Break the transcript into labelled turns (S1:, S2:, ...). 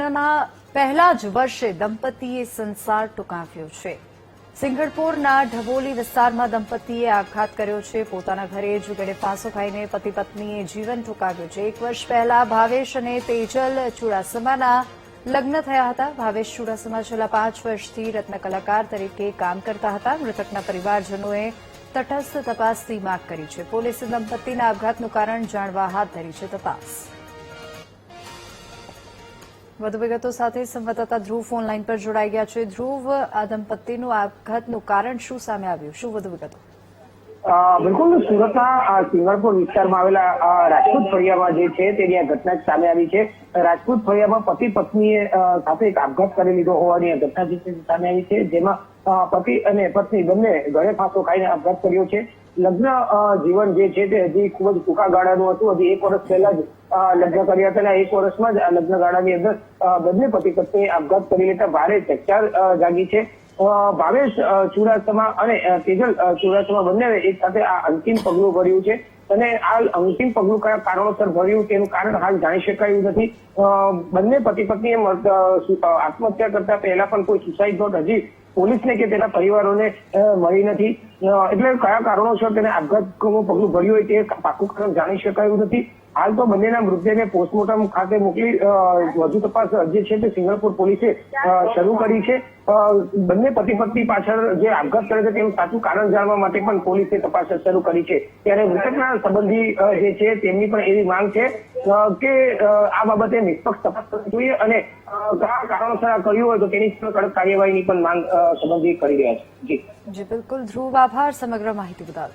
S1: લગ્નના પહેલા જ વર્ષે દંપતીએ સંસાર ટૂંકાવ્યો છે। સિંગણપુરના ઢબોલી વિસ્તારમાં દંપતીએ આપઘાત કર્યો છે। પોતાના ઘરે જ ગળે ફાંસો ખાઈને પતિ પત્નીએ જીવન ટૂંકાવ્યું છે। 1 વર્ષ પહેલા ભાવેશ અને તેજલ ચુડાસમાના લગ્ન થયા હતા। ભાવેશ ચુડાસમા છેલ્લા 5 વર્ષથી રત્ન કલાકાર તરીકે કામ કરતા હતા। મૃતકના પરિવારજનોએ તટસ્થ તપાસની માંગ કરી છે। પોલીસે દંપતીના આપઘાતનું કારણ જાણવા હાથ ધરી છે તપાસ। વધુ વિગતો સાથે સંવાદદાતા ધ્રુવ ઓનલાઈન પર જોડાઈ ગયા છે। ધ્રુવ, આ દંપતીનું આપઘાતનું કારણ શું સામે આવ્યું? શું વધુ વિગતો?
S2: બિલકુલ, સુરતના સિંગણપુર વિસ્તારમાં આવેલા રાજપૂત ફળિયામાં જે છે તેની આ ઘટના સામે આવી છે। રાજપૂત ફળિયામાં પતિ પત્નીએ સાથે એક આપઘાત કરી લીધો હોવાની ઘટના જે છે સામે આવી છે, જેમાં પતિ અને પત્ની બંને ગળે ફાંસો ખાઈને આપઘાત કર્યો છે। લગ્ન જીવન જે છે તે હજી ખૂબ જ ટૂંકા ગાળાનું હતું। હજી 1 વર્ષ પહેલા જ લગ્ન કર્યા હતા અને 1 વર્ષમાં જ આ લગ્ન ગાળાની અંદર બંને પતિ પત્નીએ આપઘાત કરી લેતા ભારે ચકચાર જાગી છે। ભાવેશ ચુડાસમા અને તેજલ ચુડાસમા બંને એક સાથે આ અંતિમ પગલું ભર્યું છે અને આ અંતિમ પગલું કયા કારણોસર ભર્યું તેનું કારણ હાલ જાણી શકાયું નથી। બંને પતિ પત્નીએ આત્મહત્યા કરતા પહેલા પણ કોઈ સુસાઇડ નોટ હજી પોલીસને કે તેના પરિવારોને મળી નથી, એટલે કયા કારણોસર તેને આપઘાતનું પગલું ભર્યું હોય તે પાકું કારણ જાણી શકાયું નથી। હાલ તો બંનેના મૃતદેહને પોસ્ટમોર્ટમ ખાતે મોકલી વધુ તપાસ જે છે તે સિંગણપુર પોલીસે શરૂ કરી છે। બંને પતિ પત્ની પાછળ જે આપઘાત કરે છે તેનું સાચું કારણ જાણવા માટે પણ પોલીસે તપાસ શરૂ કરી છે। ત્યારે મૃતકના સંબંધી જે છે તેમની પણ એવી માંગ છે કે આ બાબતે નિષ્પક્ષ તપાસ કરવી જોઈએ અને કયા કારણોસર આ કર્યું હોય તો તેની કડક કાર્યવાહીની પણ માંગ સંબંધી કરી રહ્યા છે।
S1: જી બિલકુલ ધ્રુવ, આભાર સમગ્ર માહિતી બદલ।